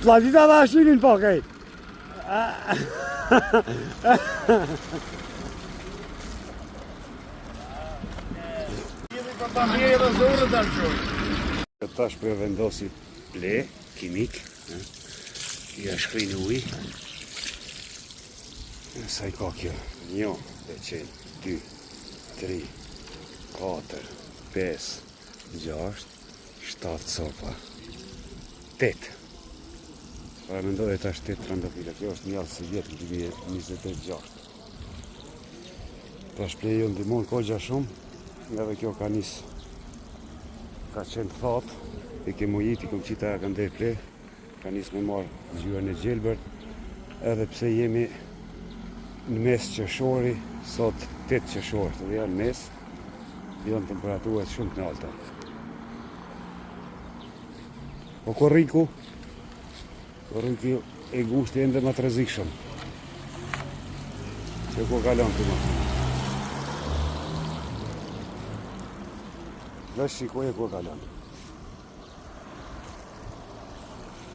Platita masinin po kaj. Tash për vendosi ple, kimik, ja shkri në uj. Sa i ka kjo? 1, 2, 3, 4, 5, 6, 7 copa, 8. Pra mendoj e tash 8 trandafila, kjo është mjallë se vjetë në 2026. Tash plejo në dimon kogja shumë, nga dhe kjo ka nisë. Ka qenë thatë, e ke mojit, i kom qita ka ndej ple, ka nisë me marë gjyën e gjelbërt, edhe pse jemi në mes qershori, sot 8 qershor, të dhe janë mes, janë temperaturat shumë të nalta. Po korriku e gushti ende më të rrezikshëm. Që ku kalon të më. Dhe shikoj e ku kalon.